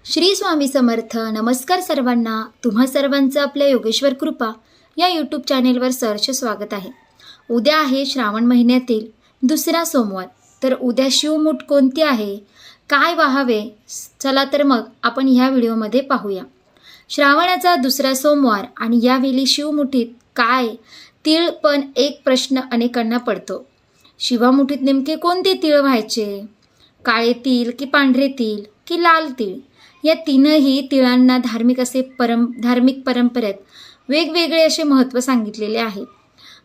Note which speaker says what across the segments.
Speaker 1: श्री स्वामी समर्थ. नमस्कार सर्वांना. तुम्हा सर्वांचं आपल्या योगेश्वर कृपा या यूट्यूब चॅनेलवर सहर्ष स्वागत आहे. उद्या आहे श्रावण महिन्यातील दुसरा सोमवार. तर उद्या शिवमुठ कोणती आहे, काय वाहावे, चला तर मग आपण ह्या व्हिडिओमध्ये पाहूया. श्रावणाचा दुसरा सोमवार आणि यावेळी शिवमुठीत काय तीळ, पण एक प्रश्न अनेकांना पडतो. शिवमुठीत नेमके कोणते तीळ व्हायचे? काळे तीळ की पांढरे तीळ की लाल तीळ? या तीनही तिळांना धार्मिक परंपरेत वेगवेगळे असे महत्त्व सांगितलेले आहे.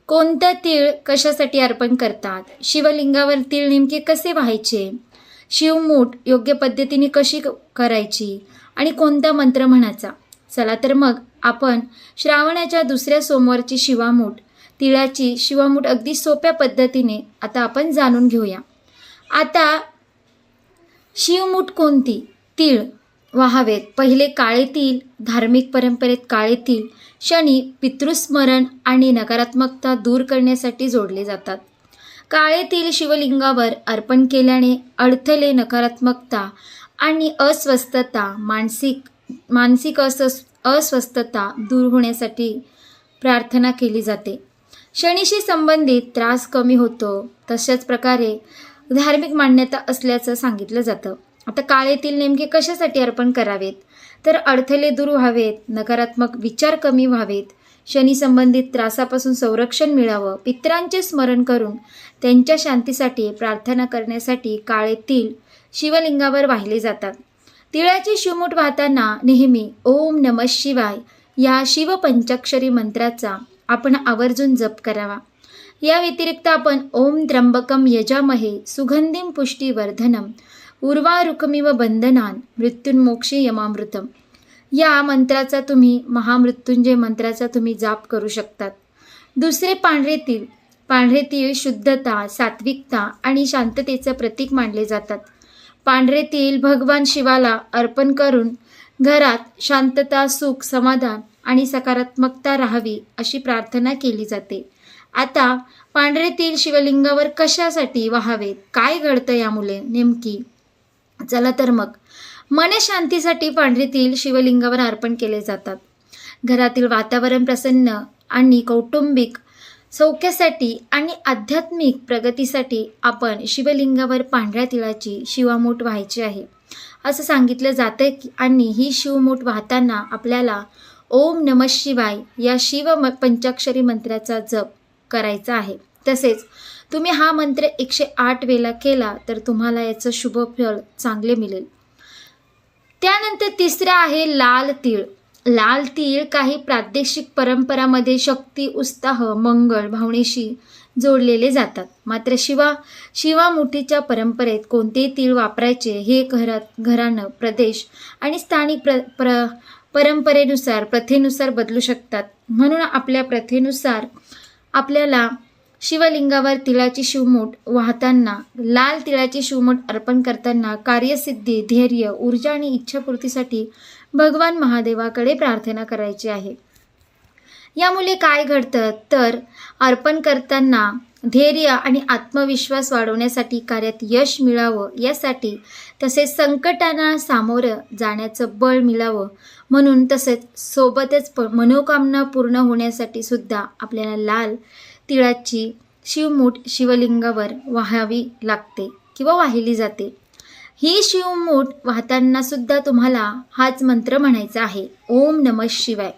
Speaker 1: कोणतं तीळ कशासाठी अर्पण करतात? शिवलिंगावर तीळ नेमके कसे व्हायचे? शिवमूठ योग्य पद्धतीने कशी करायची आणि कोणता मंत्र म्हणायचा? चला तर मग आपण श्रावणाच्या दुसऱ्या सोमवारची तिळाची शिवमूठ अगदी सोप्या पद्धतीने आता आपण जाणून घेऊया. आता शिवमूठ कोणती तीळ वाहावेत? पहिले काळे तीळ. धार्मिक परंपरेत काळे तीळ शनी, पितृस्मरण आणि नकारात्मकता दूर करण्यासाठी जोडले जातात. काळे तीळ शिवलिंगावर अर्पण केल्याने अडथळे, नकारात्मकता आणि अस्वस्थता, मानसिक अस्वस्थता दूर होण्यासाठी प्रार्थना केली जाते. शनीशी संबंधित त्रास कमी होतो. तशाच प्रकारे धार्मिक मान्यता असल्याचं सांगितलं जातं. आता काळे तीळ नेमके कशासाठी अर्पण करावेत? तर अडथळे दूर व्हावेत, नकारात्मक विचार कमी व्हावेत, शनी संबंधित त्रासापासून संरक्षण मिळावं, पितरांचे स्मरण करून त्यांच्या शांतीसाठी प्रार्थना करण्यासाठी काळे तीळ शिवलिंगावर वाहिले जातात. तिळाची शिवमूठ वाहताना नेहमी ओम नमः शिवाय या शिवपंचाक्षरी मंत्राचा आपण आवर्जून जप करावा. या व्यतिरिक्त आपण ओम त्र्यंबकम यजामहे सुगंधिम पुष्टिवर्धनम उर्वारुकमिव बंधनान मृत्युन्मोक्षी यमामृतम या मंत्राचा महामृत्युंजय मंत्राचा तुम्ही जाप करू शकतात. दुसरे पांढरे तीळ शुद्धता, सात्विकता आणि शांततेचं प्रतीक मानले जातात. पांढरे तीळ भगवान शिवाला अर्पण करून घरात शांतता, सुख, समाधान आणि सकारात्मकता राहावी अशी प्रार्थना केली जाते. आता पांढरे तीळ शिवलिंगावर कशासाठी वाहावेत? काय घडतं यामुळे नेमकी? चला तर मग मनशांतीसाठी पांढरे तीळ शिवलिंगावर अर्पण केले जातात. घरातील वातावरण प्रसन्न आणि कौटुंबिक सौख्यासाठी आणि आध्यात्मिक प्रगतीसाठी आपण शिवलिंगावर पांढऱ्या तिळाची शिवमूठ व्हायची आहे असं सांगितलं जातं. आणि ही शिवमूठ वाहताना आपल्याला ओम नमः शिवाय या शिव पंचाक्षरी मंत्राचा जप करायचा आहे. तसेच तुम्ही हा मंत्र 108 वेळा केला तर तुम्हाला याचं शुभ फळ चांगले मिळेल. त्यानंतर तिसरा आहे लाल तीळ. लाल तीळ काही प्रादेशिक परंपरामध्ये शक्ती, उत्साह, मंगळ भावनेशी जोडलेले जातात. मात्र शिवमुठीच्या परंपरेत कोणते तीळ वापरायचे हे घराणं, प्रदेश आणि स्थानिक प्रथेनुसार बदलू शकतात. म्हणून आपल्या प्रथेनुसार आपल्याला शिवलिंगावर तिळाची शिवमूठ वाहताना, लाल तिळाची शिवमूठ अर्पण करताना कार्यसिद्धी, धैर्य, ऊर्जा आणि इच्छापूर्तीसाठी भगवान महादेवाकडे प्रार्थना करायची आहे. यामुळे काय घडतं तर अर्पण करताना धैर्य आणि आत्मविश्वास वाढवण्यासाठी, कार्यात यश मिळावं यासाठी, तसेच संकटांना सामोरं जाण्याचं बळ मिळावं म्हणून, तसेच सोबतच मनोकामना पूर्ण होण्यासाठी सुद्धा आपल्याला लाल तिळाची शिवमूठ शिवलिंगावर वाहावी लागते किंवा वाहिली जाते. ही शिवमूठ वाहताना सुद्धा तुम्हाला हाच मंत्र म्हणायचा आहे, ओम नमः शिवाय.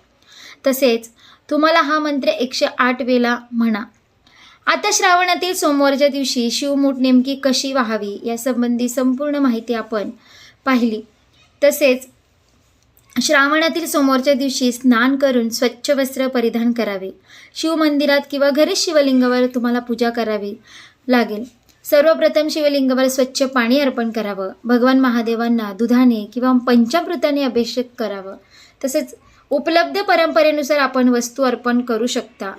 Speaker 1: तसेच तुम्हाला हा मंत्र 108 वेळा म्हणा. आता श्रावणातील सोमवारच्या दिवशी शिवमूठ नेमकी कशी वाहावी यासंबंधी संपूर्ण माहिती आपण पाहिली. तसेच श्रावणातील सोमवारच्या दिवशी स्नान करून स्वच्छ वस्त्र परिधान करावे. शिवमंदिरात किंवा घरी शिवलिंगावर तुम्हाला पूजा करावी लागेल. सर्वप्रथम शिवलिंगावर स्वच्छ पाणी अर्पण करावं. भगवान महादेवांना दुधाने किंवा पंचामृताने अभिषेक करावं. तसेच उपलब्ध परंपरेनुसार आपण वस्तू अर्पण करू शकता.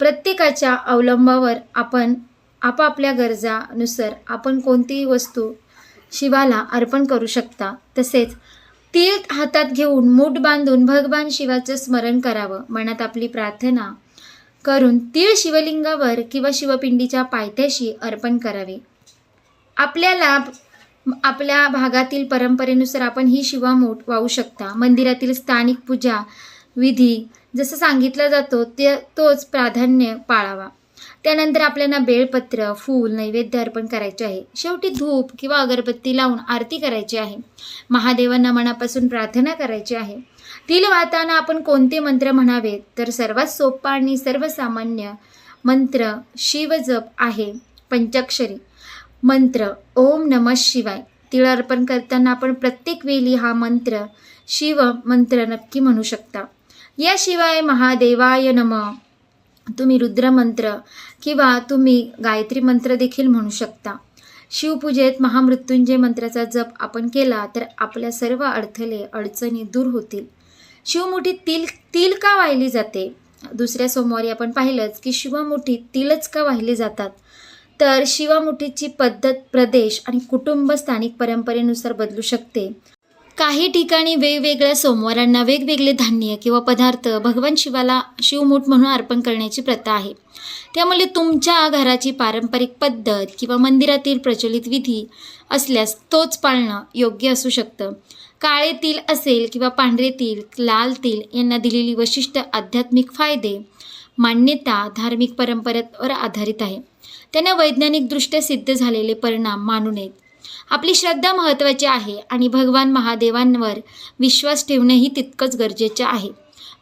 Speaker 1: प्रत्येकाच्या अवलंबावर आपण आपापल्या गरजानुसार आपण कोणतीही वस्तू शिवाला अर्पण करू शकता. तसेच तीळ हातात घेऊन मूठ बांधून भगवान शिवाचं स्मरण करावं. मनात आपली प्रार्थना करून तीळ शिवलिंगावर किंवा शिवपिंडीच्या पायथ्याशी अर्पण करावे. आपल्याला आपल्या भागातील परंपरेनुसार आपण ही शिवामूठ वाहू शकता. मंदिरातील स्थानिक पूजा विधी जसं सांगितलं जातो तोच प्राधान्य पाळावा. त्यानंतर आपल्याला बेलपत्र, फूल, नैवेद्य अर्पण करायचे आहे. शेवटी धूप किंवा अगरबत्ती लावून आरती करायची आहे. महादेवांना मनापासून प्रार्थना करायची आहे. तिल वाहताना आपण कोणते मंत्र म्हणावेत? तर सर्वात सोपा आणि सर्वसामान्य मंत्र शिवजप आहे. पंचाक्षरी मंत्र ओम नमः शिवाय. तिळ अर्पण करताना आपण प्रत्येक वेळी हा मंत्र शिव मंत्र नक्की म्हणू शकता. याशिवाय महादेवाय नमः तुम्ही रुद्रमंत्र किंवा तुम्ही गायत्री मंत्र देखील म्हणू शकता. शिवपूजेत महामृत्युंजय मंत्राचा जप आपण केला तर आपल्या सर्व अडचणी दूर होतील. शिवमुठीत तिल का वाहिली जाते? दुसऱ्या सोमवारी आपण पाहिलंच की शिवमुठीत तिलच का वाहिली जातात? तर शिवमुठीची पद्धत प्रदेश आणि कुटुंब स्थानिक परंपरेनुसार बदलू शकते. काही ठिकाणी वेगवेगळ्या सोमवारांना वेगवेगळे धान्य किंवा पदार्थ भगवान शिवाला शिवमूठ म्हणून अर्पण करण्याची प्रथा आहे. त्यामुळे तुमच्या घराची पारंपरिक पद्धत किंवा मंदिरातील प्रचलित विधी असल्यास तोच पाळणं योग्य असू शकतं. काळे तिल असेल किंवा पांढरे तिल, लाल तिल यांना दिलेली वैशिष्ट्य आध्यात्मिक फायदे, मान्यता धार्मिक परंपरेवर आधारित आहे. त्यांना वैज्ञानिकदृष्ट्या सिद्ध झालेले परिणाम मानू नयेत. आपली श्रद्धा महत्त्वाची आहे आणि भगवान महादेवांवर विश्वास ठेवणंही तितकंच गरजेचं आहे.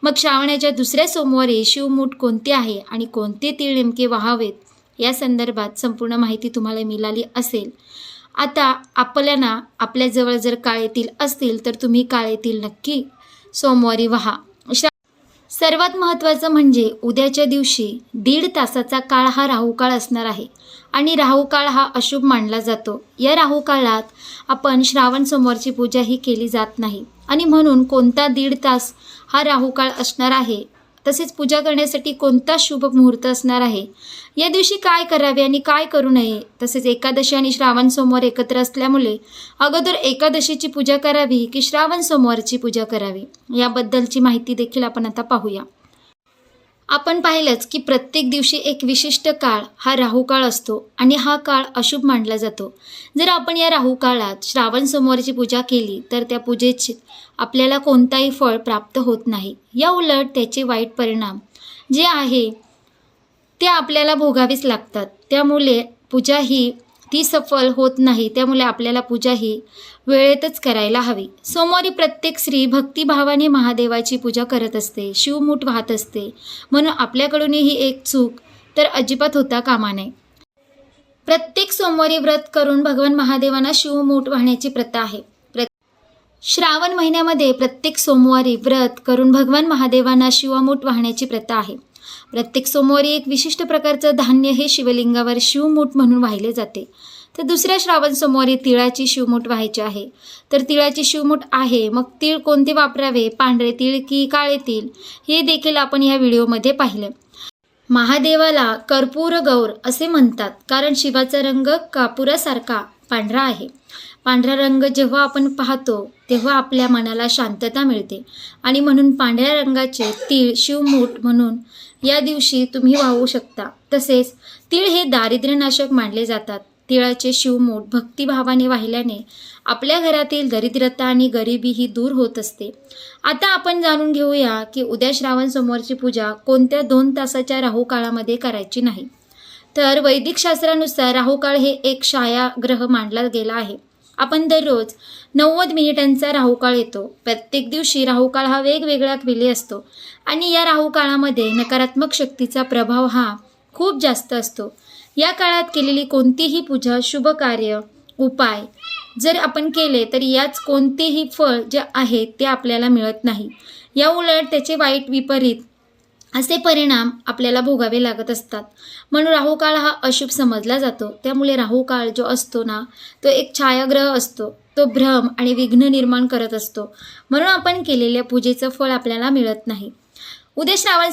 Speaker 1: मग श्रावणाच्या दुसऱ्या सोमवारी शिवमूठ कोणते आहे आणि कोणते तीळ नेमके वाहावेत या संदर्भात संपूर्ण माहिती तुम्हाला मिळाली असेल. आता आपल्याजवळ जर काळे तीळ असतील तर तुम्ही काळे तीळ नक्की सोमवारी वाहा. सर्वात महत्त्वाचं म्हणजे उद्याच्या दिवशी 1.5 तासाचा काळ हा राहुकाळ असणार आहे आणि राहुकाळ हा अशुभ मानला जातो. या राहुकाळात आपण श्रावण सोमवारची पूजा ही केली जात नाही आणि म्हणून कोणता 1.5 तास हा राहुकाळ असणार आहे, तसेच पूजा करण्यासाठी कोणता शुभ मुहूर्त असणार आहे, या दिवशी काय करावे आणि काय करू नये, तसेच एकादशी आणि श्रावण सोमवार एकत्र असल्यामुळे अगोदर एकादशीची पूजा करावी की श्रावण सोमवारची पूजा करावी याबद्दलची माहिती देखील आपण आता पाहूया. आपण पाहिलंच की प्रत्येक दिवशी एक विशिष्ट काळ हा राहुकाळ असतो आणि हा काळ अशुभ मानला जातो. जर आपण या राहुकाळात श्रावण सोमवारची पूजा केली तर त्या पूजेचे आपल्याला कोणताही फळ प्राप्त होत नाही. या उलट त्याचे वाईट परिणाम जे आहे ते आपल्याला भोगावेच लागतात. त्यामुळे पूजा ही ती सफल होत नाही. त्यामुळे आपल्याला पूजा ही वेळेतच करायला हवी. सोमवारी प्रत्येक स्त्री भक्तिभावाने महादेवाची पूजा करत असते, शिवमूठ वाहत असते. म्हणून आपल्याकडूनही एक चूक तर अजिबात होता कामा नये. प्रत्येक सोमवारी व्रत करून भगवान महादेवांना शिवमूठ वाहण्याची प्रथा आहे. श्रावण महिन्यामध्ये प्रत्येक सोमवारी व्रत करून भगवान महादेवांना शिवमूठ वाहण्याची प्रथा आहे. प्रत्येक सोमवारी एक विशिष्ट प्रकारचं धान्य हे शिवलिंगावर शिवमूठ म्हणून वाहिले जाते. तर दुसऱ्या श्रावण सोमवारी तिळाची शिवमूठ व्हायची आहे. तर तिळाची शिवमूठ आहे, मग तीळ कोणते वापरावे, पांढरे तीळ की काळे तीळ, हे देखील आपण या व्हिडिओमध्ये पाहिले. महादेवाला कर्पूर गौर असे म्हणतात कारण शिवाचा रंग कापुरासारखा पांढरा आहे. पांढरा रंग जेव्हा आपण पाहतो तेव्हा आपल्या मनाला शांतता मिळते आणि म्हणून पांढऱ्या रंगाचे तीळ शिवमूठ म्हणून या दिवशी तुम्ही वाहू शकता. तसेच तीळ हे दारिद्र्यनाशक मानले जातात. तिळाचे शिवमूठ भक्तिभावाने वाहिल्याने आपल्या घरातील दरिद्रता आणि गरिबी ही दूर होत असते. आता आपण जाणून घेऊया की उद्या श्रावण सोमवारची पूजा कोणत्या 2 तासाच्या राहुकाळामध्ये करायची नाही. तर वैदिक शास्त्रानुसार राहुकाळ हे एक छायाग्रह मानला गेला आहे. आपण दररोज 90 मिनिटांचा राहुकाळ येतो. प्रत्येक दिवशी राहुकाळ हा वेगवेगळ्या वेळी असतो आणि या राहुकाळामध्ये नकारात्मक शक्तीचा प्रभाव हा खूप जास्त असतो. या काळात केलेली कोणतीही पूजा, शुभ कार्य, उपाय जर आपण केले तर याच कोणतेही फळ जे आहे ते आपल्याला मिळत नाही. या उलट त्याचे वाईट विपरीत असे परिणाम आपल्याला भोगावे लागत असतात. म्हणून राहुकाळ हा अशुभ समजला जातो. त्यामुळे राहुकाळ जो असतो ना, तो एक छायाग्रह असतो. तो भ्रम आणि विघ्न निर्माण करत असतो. म्हणून आपण केलेल्या पूजेचं फळ आपल्याला मिळत नाही. उद्या श्रावण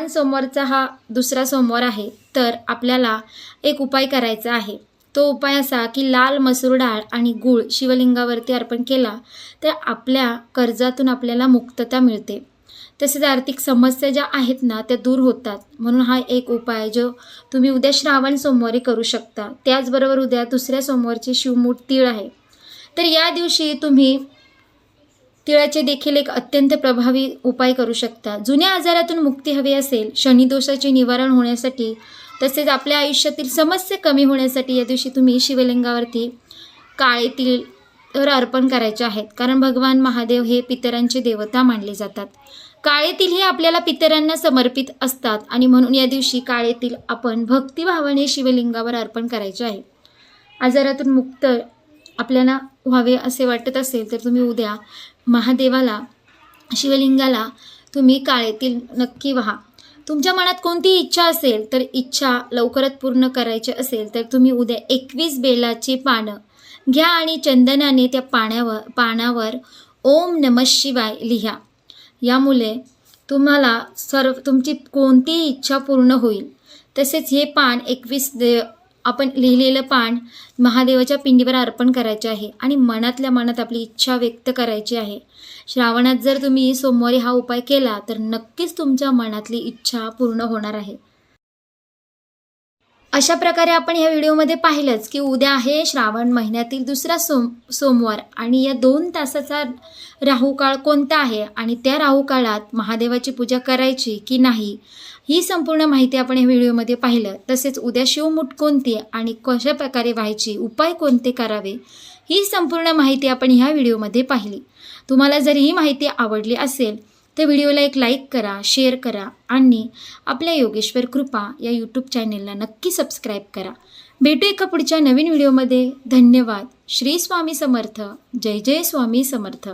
Speaker 1: सोमवारचा हा दुसरा सोमवार आहे. तर आपल्याला एक उपाय करायचा आहे. तो उपाय असा की लाल मसूर डाळ आणि गूळ शिवलिंगावरती अर्पण केला तर आपल्या कर्जातून आपल्याला मुक्तता मिळते. तसेच आर्थिक समस्या ज्या आहेत ना त्या दूर होतात. म्हणून हा एक उपाय जो तुम्ही उद्या श्रावण सोमवारी करू शकता. त्याचबरोबर उद्या दुसऱ्या सोमवारची शिवमूठ तीळ आहे, तर या दिवशी तुम्ही तिळाचे देखील एक अत्यंत प्रभावी उपाय करू शकता. जुन्या आजारातून मुक्ती हवी असेल, शनिदोषाचे निवारण होण्यासाठी, तसेच आपल्या आयुष्यातील समस्या कमी होण्यासाठी या दिवशी तुम्ही शिवलिंगावरती काळे तीळ तर अर्पण करायचे आहेत. कारण भगवान महादेव हे पितरांचे देवता मानले जातात. काळे तीळ हे आपल्याला पितरांना समर्पित असतात आणि म्हणून या दिवशी काळे तीळ आपण भक्तिभावाने शिवलिंगावर अर्पण करायचे आहे. आजारातून मुक्त आपल्याला व्हावे असे वाटत असेल तर तुम्ही उद्या महादेवाला, शिवलिंगाला तुम्ही काळे तीळ नक्की वाहा. तुमच्या मनात कोणती इच्छा असेल तर इच्छा लवकरात पूर्ण करायची असेल तर तुम्ही उद्या 21 बेलाची पानं घ्या आणि चंदनाने त्या पानावर ओम नमः शिवाय लिहा. यामुळे तुम्हाला तुमची कोणतीही इच्छा पूर्ण होईल. तसेच हे पान 21 आपण लिहिलेलं पान महादेवाच्या पिंडीवर अर्पण करायचे आहे आणि मनातल्या मनात आपली इच्छा व्यक्त करायची आहे. श्रावणात जर तुम्ही सोमवारी हा उपाय केला तर नक्कीच तुमच्या मनातली इच्छा पूर्ण होणार आहे. अशा प्रकारे आपण ह्या व्हिडिओमध्ये पाहिलंच की उद्या आहे श्रावण महिन्यातील दुसरा सोमवार आणि या 2 तासाचा राहुकाळ कोणता आहे आणि त्या राहुकाळात महादेवाची पूजा करायची की नाही ही संपूर्ण माहिती आपण या व्हिडिओमध्ये पाहिलं. तसेच उद्या शिवमूठ कोणती आणि कशा प्रकारे व्हायची, उपाय कोणते करावे ही संपूर्ण माहिती आपण ह्या व्हिडिओमध्ये पाहिली. तुम्हाला जर ही माहिती आवडली असेल तर व्हिडिओला एक लाईक करा, शेअर करा आणि आपल्या योगेश्वर कृपा या यूट्यूब चॅनेलला नक्की सबस्क्राईब करा. भेटू एका पुढच्या नवीन व्हिडिओमध्ये. धन्यवाद. श्री स्वामी समर्थ. जय जय स्वामी समर्थ.